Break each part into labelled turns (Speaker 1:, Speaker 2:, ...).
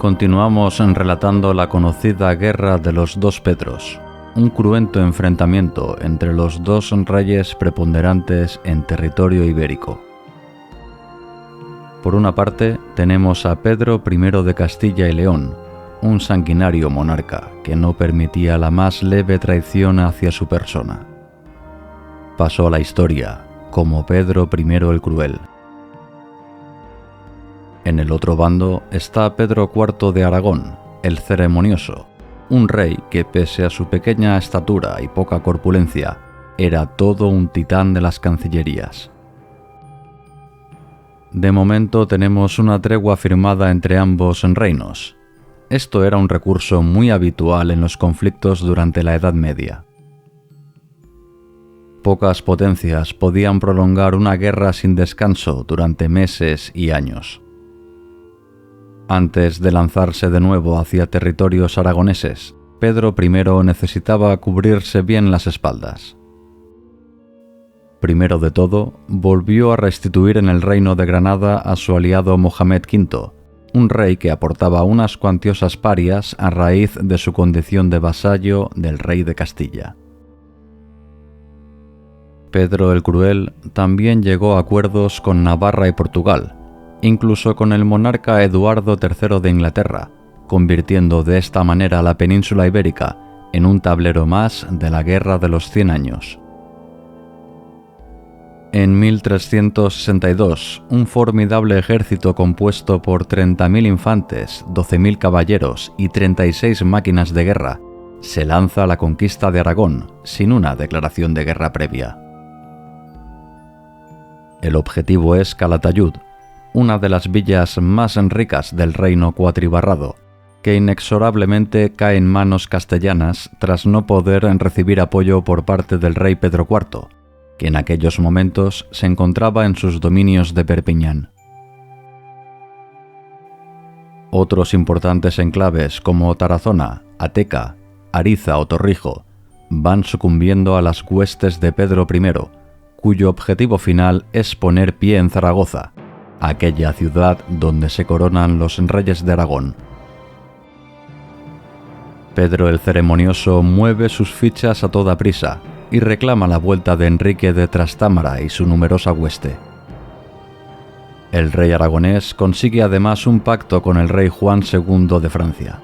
Speaker 1: Continuamos relatando la conocida Guerra de los dos Pedros, un cruento enfrentamiento entre los dos reyes preponderantes en territorio ibérico. Por una parte, tenemos a Pedro I de Castilla y León, un sanguinario monarca que no permitía la más leve traición hacia su persona. Pasó a la historia como Pedro I el Cruel. En el otro bando está Pedro IV de Aragón, el Ceremonioso, un rey que, pese a su pequeña estatura y poca corpulencia, era todo un titán de las cancillerías. De momento tenemos una tregua firmada entre ambos reinos. Esto era un recurso muy habitual en los conflictos durante la Edad Media. Pocas potencias podían prolongar una guerra sin descanso durante meses y años. Antes de lanzarse de nuevo hacia territorios aragoneses, Pedro I necesitaba cubrirse bien las espaldas. Primero de todo, volvió a restituir en el reino de Granada a su aliado Mohamed V, un rey que aportaba unas cuantiosas parias a raíz de su condición de vasallo del rey de Castilla. Pedro el Cruel también llegó a acuerdos con Navarra y Portugal, incluso con el monarca Eduardo III de Inglaterra, convirtiendo de esta manera la península ibérica en un tablero más de la Guerra de los 100 años. En 1362, un formidable ejército compuesto por 30.000 infantes, 12.000 caballeros y 36 máquinas de guerra se lanza a la conquista de Aragón sin una declaración de guerra previa. El objetivo es Calatayud, una de las villas más ricas del reino cuatribarrado, que inexorablemente cae en manos castellanas tras no poder recibir apoyo por parte del rey Pedro IV, que en aquellos momentos se encontraba en sus dominios de Perpiñán. Otros importantes enclaves como Tarazona, Ateca, Ariza o Torrijo van sucumbiendo a las huestes de Pedro I, cuyo objetivo final es poner pie en Zaragoza, aquella ciudad donde se coronan los reyes de Aragón. Pedro el Ceremonioso mueve sus fichas a toda prisa y reclama la vuelta de Enrique de Trastámara y su numerosa hueste. El rey aragonés consigue además un pacto con el rey Juan II de Francia.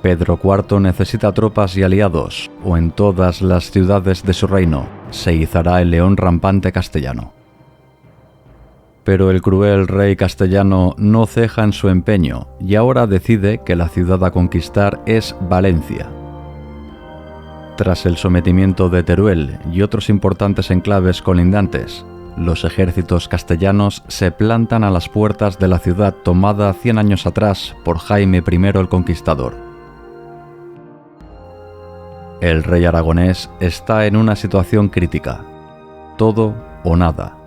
Speaker 1: Pedro IV necesita tropas y aliados, o en todas las ciudades de su reino se izará el león rampante castellano. Pero el cruel rey castellano no ceja en su empeño y ahora decide que la ciudad a conquistar es Valencia. Tras el sometimiento de Teruel y otros importantes enclaves colindantes, los ejércitos castellanos se plantan a las puertas de la ciudad tomada 100 años atrás por Jaime I el Conquistador. El rey aragonés está en una situación crítica: todo o nada.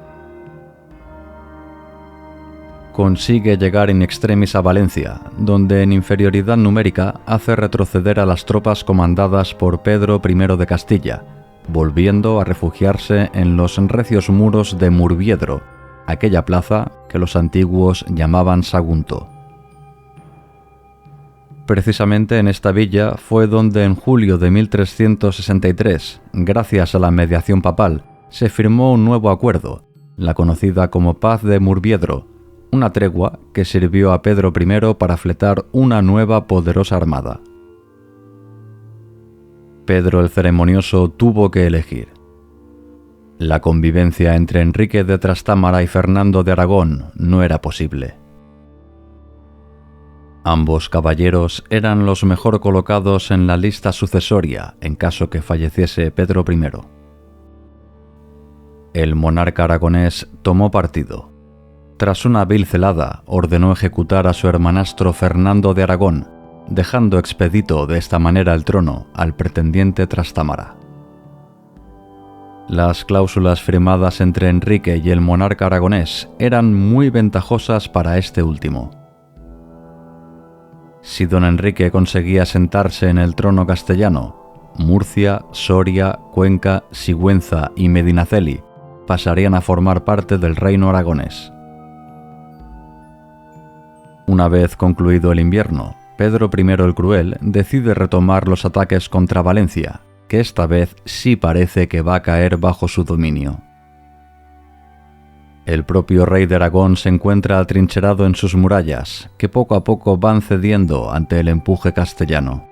Speaker 1: Consigue llegar in extremis a Valencia, donde en inferioridad numérica hace retroceder a las tropas comandadas por Pedro I de Castilla, volviendo a refugiarse en los recios muros de Murviedro, aquella plaza que los antiguos llamaban Sagunto. Precisamente en esta villa fue donde en julio de 1363, gracias a la mediación papal, se firmó un nuevo acuerdo, la conocida como Paz de Murviedro, una tregua que sirvió a Pedro I para fletar una nueva poderosa armada. Pedro el Ceremonioso tuvo que elegir. La convivencia entre Enrique de Trastámara y Fernando de Aragón no era posible. Ambos caballeros eran los mejor colocados en la lista sucesoria en caso que falleciese Pedro I. El monarca aragonés tomó partido. Tras una vil celada, ordenó ejecutar a su hermanastro Fernando de Aragón, dejando expedito de esta manera el trono al pretendiente Trastámara. Las cláusulas firmadas entre Enrique y el monarca aragonés eran muy ventajosas para este último. Si don Enrique conseguía sentarse en el trono castellano, Murcia, Soria, Cuenca, Sigüenza y Medinaceli pasarían a formar parte del reino aragonés. Una vez concluido el invierno, Pedro I el Cruel decide retomar los ataques contra Valencia, que esta vez sí parece que va a caer bajo su dominio. El propio rey de Aragón se encuentra atrincherado en sus murallas, que poco a poco van cediendo ante el empuje castellano.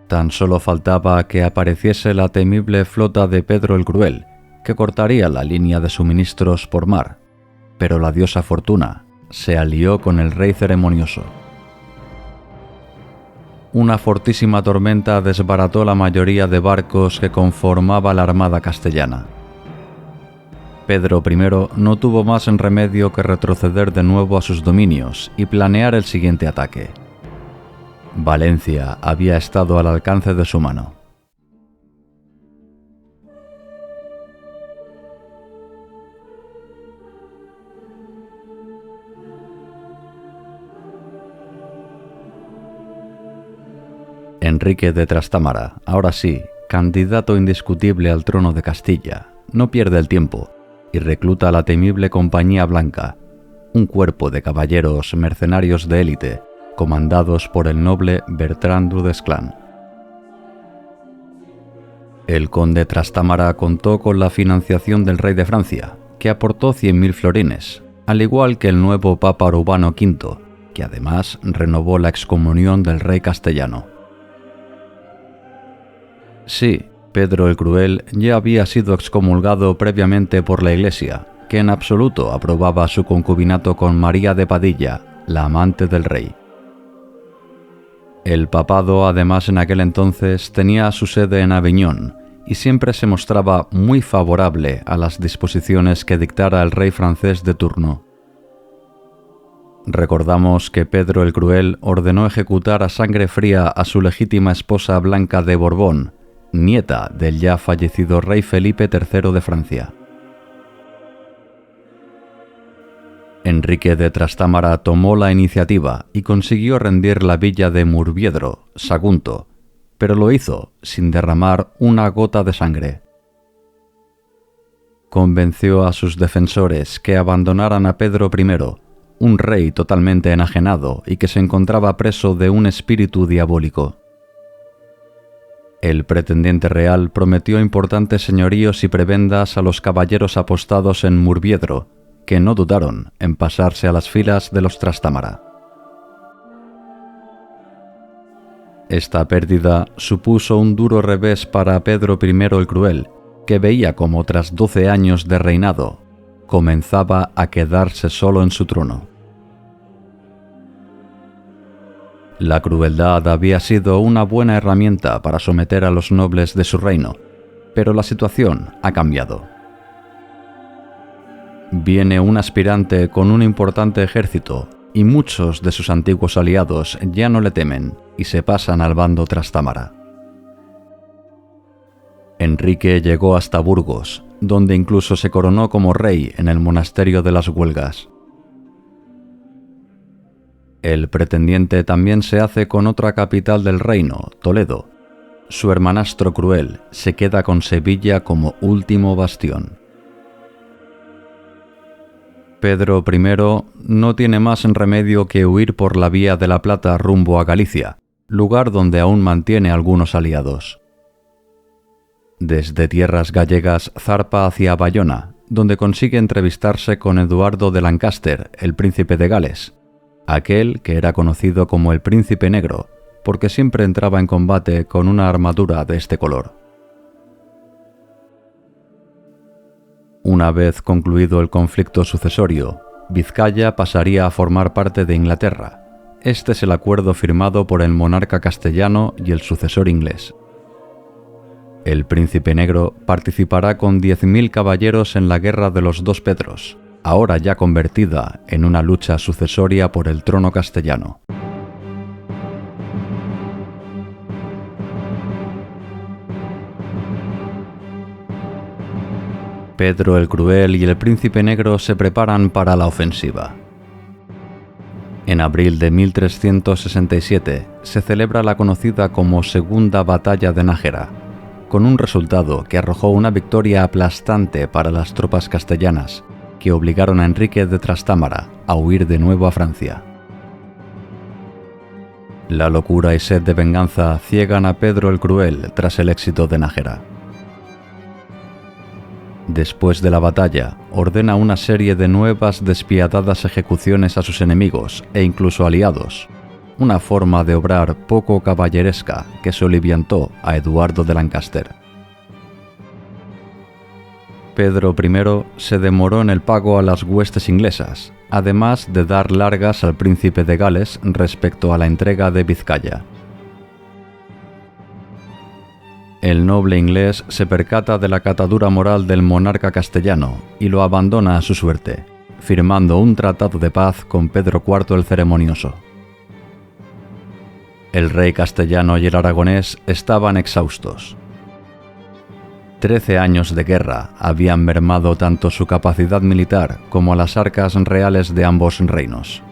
Speaker 1: Tan solo faltaba que apareciese la temible flota de Pedro el Cruel, que cortaría la línea de suministros por mar, pero la diosa Fortuna se alió con el rey ceremonioso. Una fortísima tormenta desbarató la mayoría de barcos que conformaba la armada castellana. Pedro I no tuvo más remedio que retroceder de nuevo a sus dominios y planear el siguiente ataque. Valencia había estado al alcance de su mano. Enrique de Trastámara, ahora sí, candidato indiscutible al trono de Castilla, no pierde el tiempo y recluta a la temible Compañía Blanca, un cuerpo de caballeros mercenarios de élite, comandados por el noble Bertrand du Desclans. El conde Trastámara contó con la financiación del rey de Francia, que aportó 100.000 florines, al igual que el nuevo Papa Urbano V, que además renovó la excomunión del rey castellano. Sí, Pedro el Cruel ya había sido excomulgado previamente por la Iglesia, que en absoluto aprobaba su concubinato con María de Padilla, la amante del rey. El papado, además, en aquel entonces tenía su sede en Aviñón y siempre se mostraba muy favorable a las disposiciones que dictara el rey francés de turno. Recordamos que Pedro el Cruel ordenó ejecutar a sangre fría a su legítima esposa Blanca de Borbón, nieta del ya fallecido rey Felipe III de Francia. Enrique de Trastámara tomó la iniciativa y consiguió rendir la villa de Murviedro, Sagunto, pero lo hizo sin derramar una gota de sangre. Convenció a sus defensores que abandonaran a Pedro I, un rey totalmente enajenado y que se encontraba preso de un espíritu diabólico. El pretendiente real prometió importantes señoríos y prebendas a los caballeros apostados en Murviedro, que no dudaron en pasarse a las filas de los Trastámara. Esta pérdida supuso un duro revés para Pedro I el Cruel, que veía como tras 12 años de reinado, comenzaba a quedarse solo en su trono. La crueldad había sido una buena herramienta para someter a los nobles de su reino, pero la situación ha cambiado. Viene un aspirante con un importante ejército y muchos de sus antiguos aliados ya no le temen y se pasan al bando Trastámara. Enrique llegó hasta Burgos, donde incluso se coronó como rey en el monasterio de las Huelgas. El pretendiente también se hace con otra capital del reino, Toledo. Su hermanastro Cruel se queda con Sevilla como último bastión. Pedro I no tiene más remedio que huir por la vía de la Plata rumbo a Galicia, lugar donde aún mantiene algunos aliados. Desde tierras gallegas zarpa hacia Bayona, donde consigue entrevistarse con Eduardo de Lancaster, el príncipe de Gales, aquel que era conocido como el Príncipe Negro, porque siempre entraba en combate con una armadura de este color. Una vez concluido el conflicto sucesorio, Vizcaya pasaría a formar parte de Inglaterra. Este es el acuerdo firmado por el monarca castellano y el sucesor inglés. El Príncipe Negro participará con 10.000 caballeros en la Guerra de los Dos Pedros, ahora ya convertida en una lucha sucesoria por el trono castellano. Pedro el Cruel y el Príncipe Negro se preparan para la ofensiva. En abril de 1367 se celebra la conocida como Segunda Batalla de Nájera, con un resultado que arrojó una victoria aplastante para las tropas castellanas, que obligaron a Enrique de Trastámara a huir de nuevo a Francia. La locura y sed de venganza ciegan a Pedro el Cruel tras el éxito de Nájera. Después de la batalla, ordena una serie de nuevas despiadadas ejecuciones a sus enemigos e incluso aliados, una forma de obrar poco caballeresca que soliviantó a Eduardo de Lancaster. Pedro I se demoró en el pago a las huestes inglesas, además de dar largas al príncipe de Gales respecto a la entrega de Vizcaya. El noble inglés se percata de la catadura moral del monarca castellano y lo abandona a su suerte, firmando un tratado de paz con Pedro IV el Ceremonioso. El rey castellano y el aragonés estaban exhaustos. 13 años de guerra habían mermado tanto su capacidad militar como las arcas reales de ambos reinos.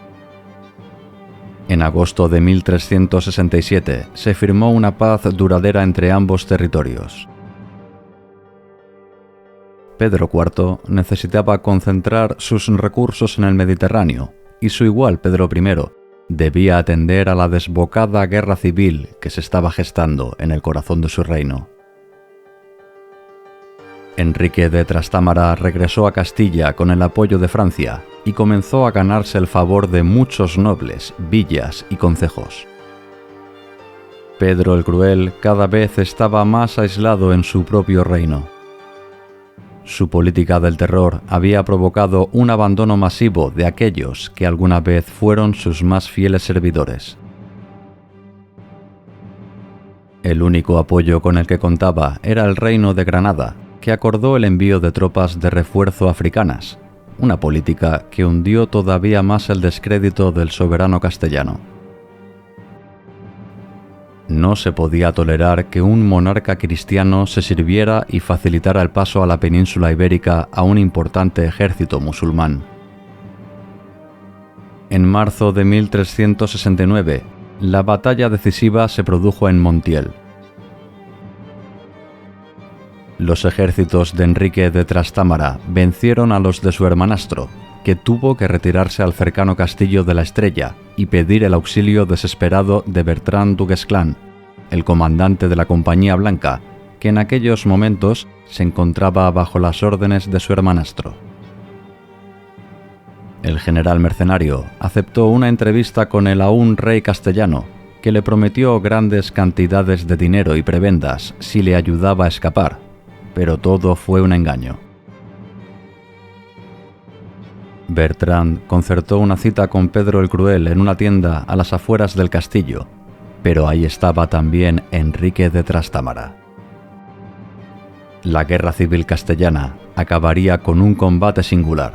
Speaker 1: En agosto de 1367 se firmó una paz duradera entre ambos territorios. Pedro IV necesitaba concentrar sus recursos en el Mediterráneo y su igual Pedro I debía atender a la desbocada guerra civil que se estaba gestando en el corazón de su reino. Enrique de Trastámara regresó a Castilla con el apoyo de Francia y comenzó a ganarse el favor de muchos nobles, villas y concejos. Pedro el Cruel cada vez estaba más aislado en su propio reino. Su política del terror había provocado un abandono masivo de aquellos que alguna vez fueron sus más fieles servidores. El único apoyo con el que contaba era el reino de Granada, que acordó el envío de tropas de refuerzo africanas, una política que hundió todavía más el descrédito del soberano castellano. No se podía tolerar que un monarca cristiano se sirviera y facilitara el paso a la península ibérica a un importante ejército musulmán. En marzo de 1369, la batalla decisiva se produjo en Montiel. Los ejércitos de Enrique de Trastámara vencieron a los de su hermanastro, que tuvo que retirarse al cercano castillo de la Estrella y pedir el auxilio desesperado de Bertrand du Guesclin, el comandante de la Compañía Blanca, que en aquellos momentos se encontraba bajo las órdenes de su hermanastro. El general mercenario aceptó una entrevista con el aún rey castellano, que le prometió grandes cantidades de dinero y prebendas si le ayudaba a escapar, pero todo fue un engaño. Bertrand concertó una cita con Pedro el Cruel en una tienda a las afueras del castillo, pero ahí estaba también Enrique de Trastámara. La guerra civil castellana acabaría con un combate singular.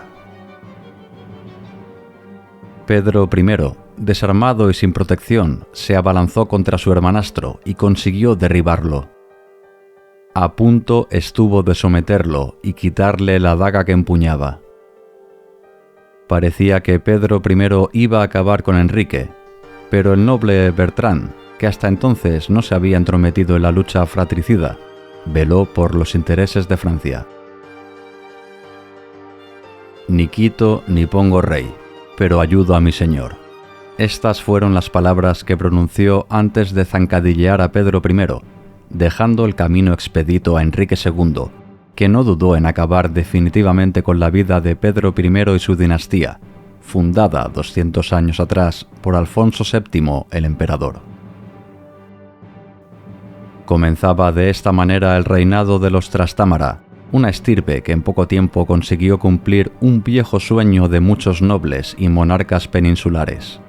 Speaker 1: Pedro I, desarmado y sin protección, se abalanzó contra su hermanastro y consiguió derribarlo. A punto estuvo de someterlo y quitarle la daga que empuñaba. Parecía que Pedro I iba a acabar con Enrique, pero el noble Bertrand, que hasta entonces no se había entrometido en la lucha fratricida, veló por los intereses de Francia. Ni quito ni pongo rey, pero ayudo a mi señor. Estas fueron las palabras que pronunció antes de zancadillear a Pedro I, dejando el camino expedito a Enrique II, que no dudó en acabar definitivamente con la vida de Pedro I y su dinastía, fundada 200 años atrás por Alfonso VII el emperador. Comenzaba de esta manera el reinado de los Trastámara, una estirpe que en poco tiempo consiguió cumplir un viejo sueño de muchos nobles y monarcas peninsulares: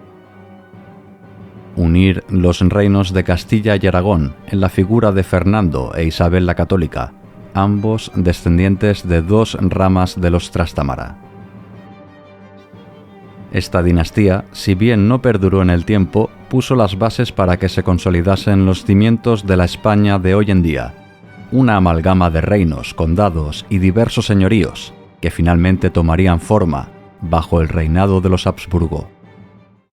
Speaker 1: unir los reinos de Castilla y Aragón en la figura de Fernando e Isabel la Católica, ambos descendientes de dos ramas de los Trastámara. Esta dinastía, si bien no perduró en el tiempo, puso las bases para que se consolidasen los cimientos de la España de hoy en día, una amalgama de reinos, condados y diversos señoríos que finalmente tomarían forma bajo el reinado de los Habsburgo.